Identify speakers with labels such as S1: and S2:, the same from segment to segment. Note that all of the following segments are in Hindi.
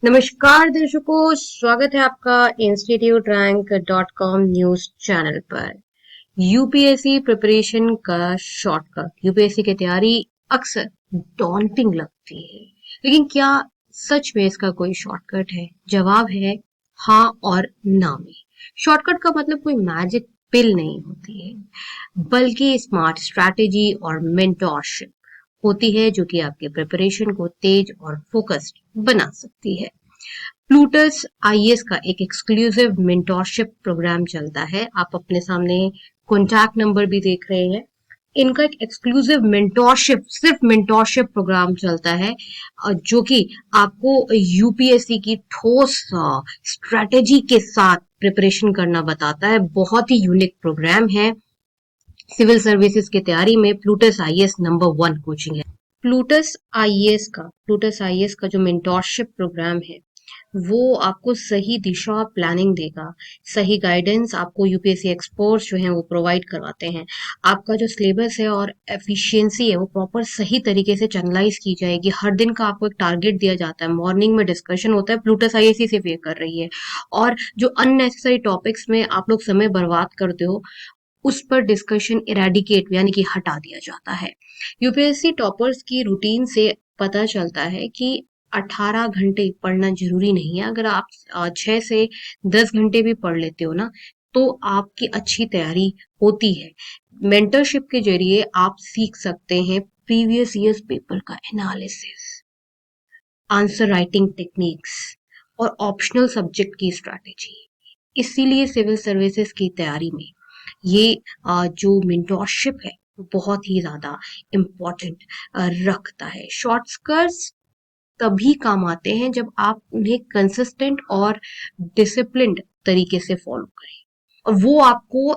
S1: नमस्कार दर्शकों, स्वागत है आपका institute rank dot com news channel पर। यूपीएससी प्रिपरेशन का शॉर्टकट। यूपीएससी की तैयारी अक्सर डॉन्टिंग लगती है, लेकिन क्या सच में इसका कोई शॉर्टकट है? जवाब है हाँ और ना में। शॉर्टकट का मतलब कोई मैजिक पिल नहीं होती है, बल्कि स्मार्ट स्ट्रैटेजी और मेंटोरशिप होती है, जो कि आपके प्रिपरेशन को तेज और फोकस्ड बना सकती है। प्लूटस आईएएस का एक एक्सक्लूसिव मेंटोरशिप प्रोग्राम चलता है। आप अपने सामने कॉन्टैक्ट नंबर भी देख रहे हैं। इनका एक एक्सक्लूसिव मेंटोरशिप, सिर्फ मेंटोरशिप प्रोग्राम चलता है, जो कि आपको यूपीएससी की ठोस स्ट्रेटेजी के साथ प्रिपरेशन करना बताता है। बहुत ही यूनिक प्रोग्राम है। सिविल सर्विसेज की तैयारी में प्लूटस आईएएस नंबर 1 कोचिंग है। प्लूटस आईएएस का जो मेंटोरशिप प्रोग्राम है, वो आपको सही दिशा और प्लानिंग देगा। सही गाइडेंस आपको यूपीएससी एक्सपर्ट्स जो हैं वो प्रोवाइड करवाते हैं। आपका जो सिलेबस है और एफिशिएंसी है वो प्रॉपर सही तरीके से चैनलाइज की जाएगी। हर दिन का आपको एक टारगेट दिया जाता है। मॉर्निंग में डिस्कशन होता है, प्लूटस आईएएस सिर्फ ये कर रही है। और जो अननेसेसरी टॉपिक्स में आप लोग समय बर्बाद करते हो, उस पर डिस्कशन इरेडिकेट यानी कि हटा दिया जाता है। यूपीएससी टॉपर्स की रूटीन से पता चलता है कि 18 घंटे पढ़ना जरूरी नहीं है। अगर आप 6 से 10 घंटे भी पढ़ लेते हो ना, तो आपकी अच्छी तैयारी होती है। मेंटरशिप के जरिए आप सीख सकते हैं प्रीवियस ईयर्स पेपर का एनालिसिस, आंसर राइटिंग टेक्निक्स और ऑप्शनल सब्जेक्ट की स्ट्रैटेजी। इसीलिए सिविल सर्विसेज की तैयारी में ये जो मेंटोरशिप है वो बहुत ही ज्यादा इम्पोर्टेंट रखता है। शॉर्टकट्स तभी काम आते हैं जब आप उन्हें कंसिस्टेंट और डिसिप्लिन्ड तरीके से फॉलो करें, और वो आपको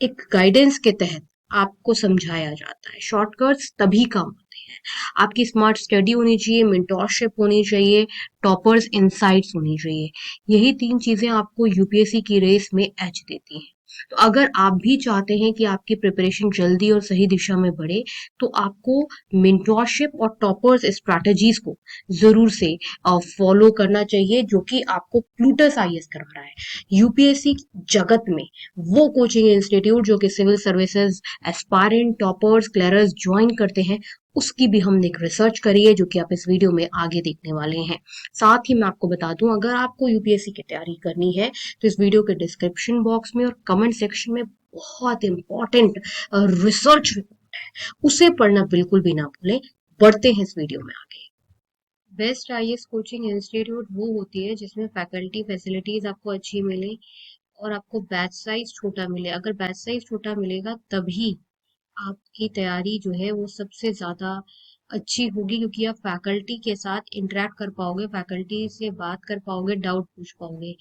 S1: एक गाइडेंस के तहत आपको समझाया जाता है। शॉर्टकट्स तभी काम आते हैं। आपकी स्मार्ट स्टडी होनी चाहिए, मेंटोरशिप होनी चाहिए, टॉपर्स इनसाइट्स होनी चाहिए। यही 3 चीजें आपको यूपीएससी की रेस में एज देती हैं। तो अगर आप भी चाहते हैं कि आपकी प्रिपरेशन जल्दी और सही दिशा में बढ़े, तो आपको मेंटोरशिप और टॉपर्स स्ट्रैटेजीज को जरूर से फॉलो करना चाहिए, जो कि आपको प्लूटस आईएएस करवा रहा है। यूपीएससी जगत में वो कोचिंग इंस्टीट्यूट जो कि civil services aspirant toppers clearers join करते हैं, उसकी भी हमने एक रिसर्च करी है, जो कि आप इस वीडियो में आगे देखने वाले हैं। साथ ही मैं आपको बता दूं, अगर आपको यूपीएससी की तैयारी करनी है तो इस वीडियो के डिस्क्रिप्शन बॉक्स में और कमेंट सेक्शन में बहुत इंपॉर्टेंट रिसर्च रिपोर्ट है, उसे पढ़ना बिल्कुल भी ना भूलें। बढ़ते हैं इस वीडियो में आगे। बेस्ट आईएएस कोचिंग इंस्टीट्यूट वो होती है जिसमें फैकल्टी फैसिलिटीज आपको अच्छी मिले और आपको बैच साइज छोटा मिले। अगर बैच साइज छोटा मिलेगा तभी आपकी तैयारी जो है वो सबसे ज्यादा अच्छी होगी, क्योंकि आप फैकल्टी के साथ इंटरेक्ट कर पाओगे, फैकल्टी से बात कर पाओगे, डाउट पूछ पाओगे।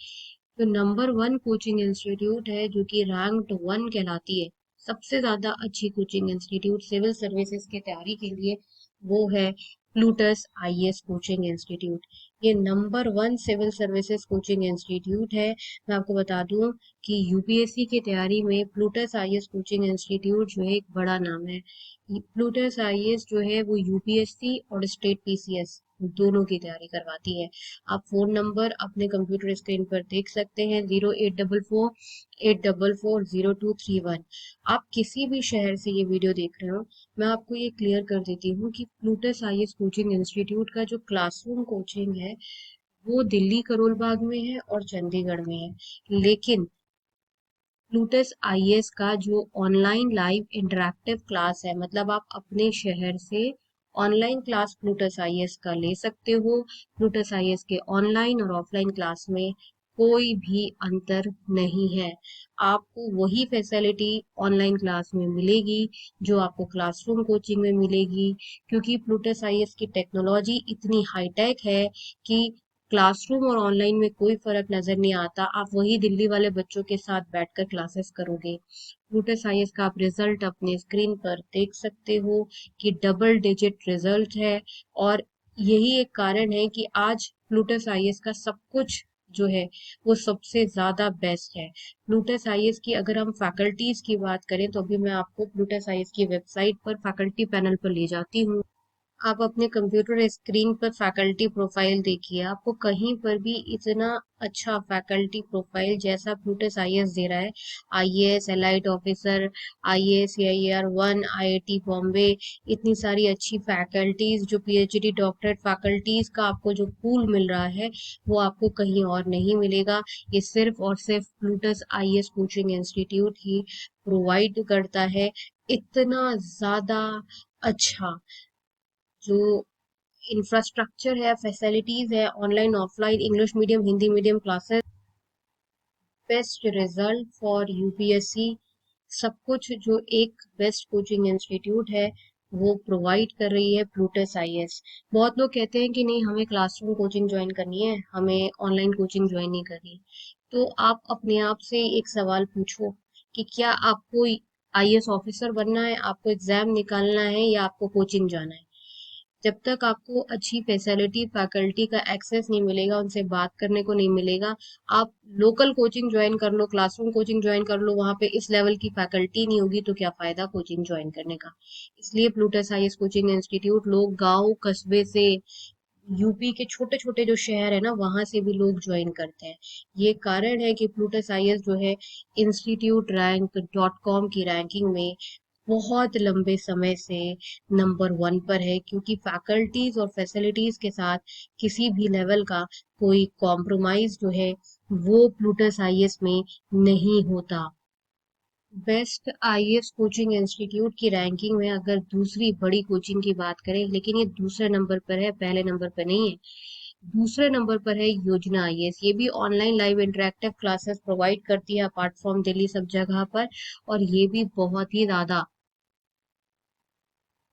S1: तो नंबर 1 कोचिंग इंस्टीट्यूट है जो कि रैंक्ड 1 कहलाती है, सबसे ज्यादा अच्छी कोचिंग इंस्टीट्यूट सिविल सर्विसेज की तैयारी के लिए, वो है प्लूटस आईएएस कोचिंग इंस्टीट्यूट। ये number 1 civil services coaching institute है। मैं आपको बता दूं कि यूपीएससी की तैयारी में प्लूटस आईएएस कोचिंग इंस्टीट्यूट जो है एक बड़ा नाम है। प्लूटस आईएएस जो है वो यूपीएससी और स्टेट पीसीएस दोनों की तैयारी करवाती है। आप फोन नंबर अपने कंप्यूटर स्क्रीन पर देख सकते हैं, 0844 844 0231। आप किसी भी शहर से ये वीडियो देख रहे हो, मैं आपको ये क्लियर कर देती हूँ कि प्लूटस आईएएस कोचिंग इंस्टीट्यूट का जो क्लासरूम कोचिंग है वो दिल्ली करोल बाग में है और चंडीगढ़ में है। लेकिन प्लूटस आईएएस का जो ऑनलाइन लाइव इंटरैक्टिव क्लास है, मतलब आप अपने शहर से ऑनलाइन क्लास प्लूटस आईएएस का ले सकते हो। प्लूटस आईएएस के ऑनलाइन और ऑफलाइन क्लास में कोई भी अंतर नहीं है। आपको वही फैसिलिटी ऑनलाइन क्लास में मिलेगी जो आपको क्लासरूम कोचिंग में मिलेगी, क्योंकि प्लूटस आईएएस की टेक्नोलॉजी इतनी हाईटेक है कि क्लासरूम और ऑनलाइन में कोई फर्क नजर नहीं आता। आप वही दिल्ली वाले बच्चों के साथ बैठकर क्लासेस करोगे। प्लूटस आईएएस का आप रिजल्ट अपने स्क्रीन पर देख सकते हो कि डबल डिजिट रिजल्ट है, और यही एक कारण है कि आज प्लूटस आईएएस का सब कुछ जो है वो सबसे ज्यादा बेस्ट है। प्लूटस आईएएस की अगर हम फैकल्टीज की बात करें, तो अभी मैं आपको प्लूटस आईएएस की वेबसाइट पर फैकल्टी पैनल पर ले जाती हूँ। आप अपने कंप्यूटर स्क्रीन पर फैकल्टी प्रोफाइल देखिए, आपको कहीं पर भी इतना अच्छा फैकल्टी प्रोफाइल जैसा प्लूटस आईएएस दे रहा है, IAS elite officer, IAS CIR 1, IIT Bombay, इतनी सारी अच्छी फैकल्टीज, जो पीएचडी डॉक्टरेट फैकल्टीज का आपको जो पूल मिल रहा है वो आपको कहीं और नहीं मिलेगा। ये सिर्फ और सिर्फ प्लूटस आईएएस कोचिंग इंस्टीट्यूट ही प्रोवाइड करता है। इतना ज्यादा अच्छा जो इंफ्रास्ट्रक्चर है, फैसिलिटीज है, online offline English medium Hindi medium classes, best result for UPSC, सब कुछ जो एक बेस्ट कोचिंग इंस्टीट्यूट है वो प्रोवाइड कर रही है प्लूटस आईएएस। बहुत लोग कहते हैं कि नहीं, हमें क्लासरूम कोचिंग ज्वाइन करनी है, हमें ऑनलाइन कोचिंग ज्वाइन नहीं करनी। तो आप अपने आप से एक सवाल पूछो कि क्या आपको आईएएस ऑफिसर बनना है, आपको एग्जाम निकालना है, या आपको कोचिंग जाना है। जब तक आपको अच्छी फैसिलिटी फैकल्टी का एक्सेस नहीं मिलेगा, उनसे बात करने को नहीं मिलेगा, आप लोकल कोचिंग ज्वाइन कर लो, क्लासरूम कोचिंग ज्वाइन कर लो, वहां पे इस लेवल की फैकल्टी नहीं होगी तो क्या फायदा कोचिंग ज्वाइन करने का। इसलिए प्लूटस आईएएस कोचिंग इंस्टीट्यूट लोग गांव कस्बे से, यूपी के छोटे छोटे जो शहर है ना, वहां से भी लोग ज्वाइन करते हैं। ये कारण है कि प्लूटस आईएएस जो है इंस्टीट्यूट रैंक डॉट कॉम की रैंकिंग में बहुत लंबे समय से नंबर 1 पर है, क्योंकि फैकल्टीज और फैसिलिटीज के साथ किसी भी लेवल का कोई कॉम्प्रोमाइज जो है वो प्लूटस आईएएस में नहीं होता। बेस्ट आईएएस कोचिंग इंस्टीट्यूट की रैंकिंग में अगर दूसरी बड़ी कोचिंग की बात करें, लेकिन ये दूसरे नंबर पर है, पहले नंबर पर नहीं है। दूसरे नंबर पर है योजना आईएएस। ये भी online live interactive classes provide करती है अपार्ट फ्रॉम दिल्ली सब जगह पर, और ये भी बहुत ही ज्यादा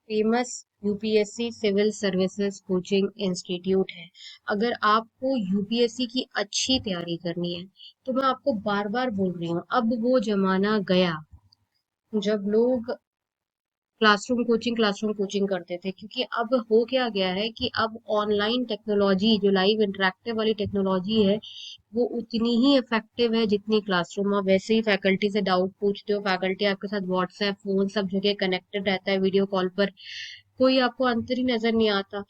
S1: famous UPSC civil services coaching institute है। अगर आपको यूपीएससी की अच्छी तैयारी करनी है तो मैं आपको बार बार बोल रही हूँ, अब वो जमाना गया जब लोग क्लासरूम कोचिंग करते थे, क्योंकि अब हो क्या गया है कि अब ऑनलाइन टेक्नोलॉजी, जो लाइव इंटरेक्टिव वाली टेक्नोलॉजी है, वो उतनी ही इफेक्टिव है जितनी क्लासरूम। आप वैसे ही फैकल्टी से डाउट पूछते हो, फैकल्टी आपके साथ व्हाट्सएप फोन सब जगह कनेक्टेड रहता है, वीडियो कॉल पर, कोई आपको अंतर ही नजर नहीं आता।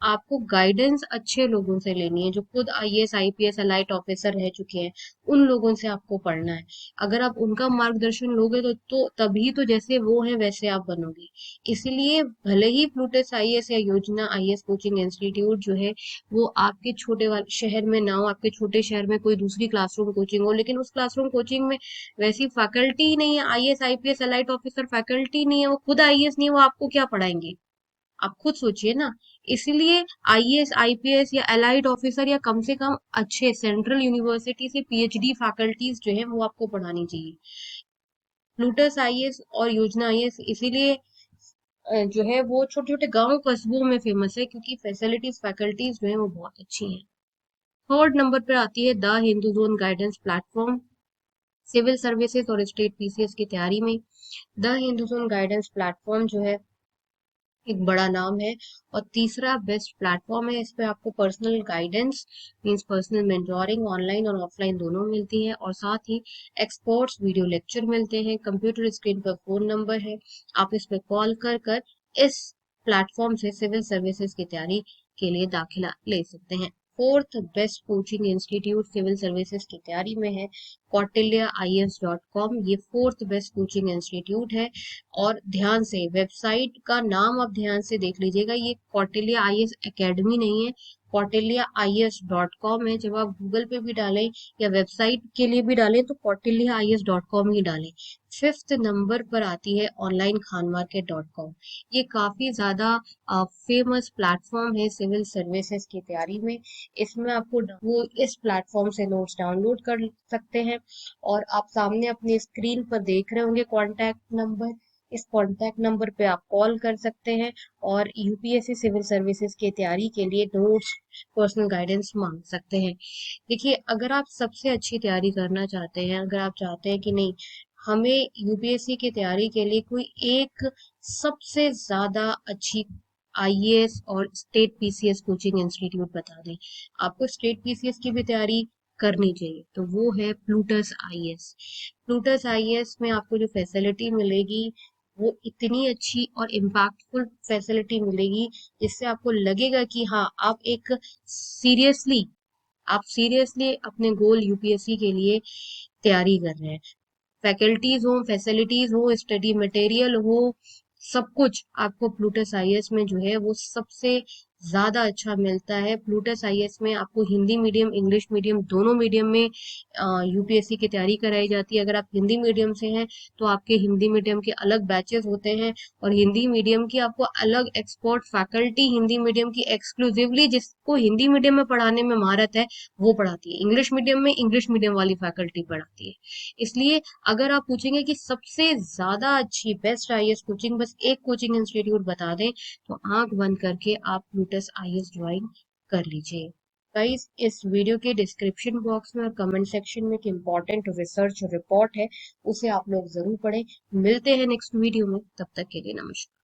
S1: आपको गाइडेंस अच्छे लोगों से लेनी है जो खुद आईएएस आईपीएस एलाइट ऑफिसर रह चुके हैं, उन लोगों से आपको पढ़ना है। अगर आप उनका मार्गदर्शन लोगे तो तभी तो जैसे वो है वैसे आप बनोगे। इसलिए भले ही प्लूटस आईएएस या योजना आईएएस कोचिंग इंस्टीट्यूट जो है वो आपके छोटे वाले शहर में ना हो, आपके छोटे शहर में कोई दूसरी क्लासरूम कोचिंग हो, लेकिन उस क्लासरूम कोचिंग में वैसी फैकल्टी ही नहीं है, IAS IPS elite officer faculty नहीं है, वो खुद आईएएस नहीं है, वो आपको क्या पढ़ाएंगे। आप खुद सोचिए ना। इसलिए आईएएस आईपीएस या एलाइड ऑफिसर, या कम से कम अच्छे सेंट्रल यूनिवर्सिटी से पीएचडी फैकल्टीज जो है वो आपको पढ़ानी चाहिए। प्लूटस आईएएस और योजना आईएएस इसीलिए जो है वो छोटे छोटे गांव कस्बों में फेमस है, क्योंकि फैसिलिटीज फैकल्टीज जो है वो बहुत अच्छी हैं। थर्ड नंबर पर आती है the Hindu zone guidance platform, civil services और स्टेट पीसीएस की तैयारी में। The Hindu zone guidance platform जो है एक बड़ा नाम है, और तीसरा बेस्ट प्लेटफॉर्म है। इस पे आपको personal guidance means personal mentoring online और ऑफलाइन दोनों मिलती है, और साथ ही एक्सपर्ट्स वीडियो लेक्चर मिलते हैं। कंप्यूटर स्क्रीन पर फोन नंबर है, आप इस पे कॉल कर कर इस प्लेटफॉर्म से सिविल सर्विसेज की तैयारी के लिए दाखिला ले सकते हैं। Fourth best coaching institute civil services की तैयारी में है कौटिल्य IAS.com। ये फोर्थ बेस्ट कोचिंग इंस्टीट्यूट है, और ध्यान से वेबसाइट का नाम आप ध्यान से देख लीजिएगा, ये कौटिल्य आईएएस एकेडमी नहीं है, कौटिल्य IAS.com है। जब आप गूगल पे भी डालें या वेबसाइट के लिए भी डालें तो कौटिल्य IAS.com ही डालें। फिफ्थ नंबर पर आती है online Khan market dot com. ये काफी ज्यादा फेमस प्लेटफॉर्म है सिविल सर्विसेज की तैयारी में। इसमें आपको वो इस प्लेटफॉर्म से नोट्स डाउनलोड कर सकते हैं, और आप सामने अपनी स्क्रीन पर देख रहे होंगे कॉन्टैक्ट नंबर, इस कॉन्टैक्ट नंबर पे आप कॉल कर सकते हैं और यूपीएससी सिविल सर्विसेज की तैयारी के लिए नोट्स, पर्सनल गाइडेंस मांग सकते हैं। देखिए, अगर आप सबसे अच्छी तैयारी करना चाहते हैं, अगर आप चाहते हैं कि नहीं, हमें यूपीएससी की तैयारी के लिए कोई एक सबसे ज्यादा अच्छी आईएएस और स्टेट पीसीएस कोचिंग इंस्टीट्यूट बता दें, आपको स्टेट पीसीएस की भी तैयारी करनी चाहिए, तो वो है प्लूटस आईएएस। प्लूटस आईएएस में आपको जो फैसिलिटी मिलेगी वो इतनी अच्छी और इम्पैक्टफुल फैसिलिटी मिलेगी जिससे आपको लगेगा कि हाँ सीरियसली आप सीरियसली अपने गोल यूपीएससी के लिए तैयारी कर रहे हैं। फैकल्टीज हो, फैसिलिटीज हो, स्टडी मटेरियल हो, सब कुछ आपको प्लूटस आईएएस में जो है वो सबसे ज्यादा अच्छा मिलता है। प्लूटस आईएएस में आपको हिंदी मीडियम इंग्लिश मीडियम दोनों मीडियम में यूपीएससी की तैयारी कराई जाती है। अगर आप हिंदी मीडियम से हैं तो आपके हिंदी मीडियम के अलग बैचेस होते हैं, और हिंदी मीडियम की आपको अलग एक्सपर्ट फैकल्टी हिंदी मीडियम की एक्सक्लूसिवली जिसको हिंदी मीडियम में पढ़ाने में महारत है वो पढ़ाती है। इंग्लिश मीडियम में इंग्लिश मीडियम वाली फैकल्टी पढ़ाती है। इसलिए अगर आप पूछेंगे कि सबसे ज्यादा अच्छी बेस्ट आईएएस कोचिंग, बस एक कोचिंग इंस्टीट्यूट बता दें, तो आंख बंद करके आप प्लूटस आईएएस ज्वाइन कर लीजिए। गाइस, इस वीडियो के डिस्क्रिप्शन बॉक्स में और कमेंट सेक्शन में एक इम्पॉर्टेंट रिसर्च रिपोर्ट है, उसे आप लोग जरूर पढ़ें। मिलते हैं नेक्स्ट वीडियो में, तब तक के लिए नमस्कार।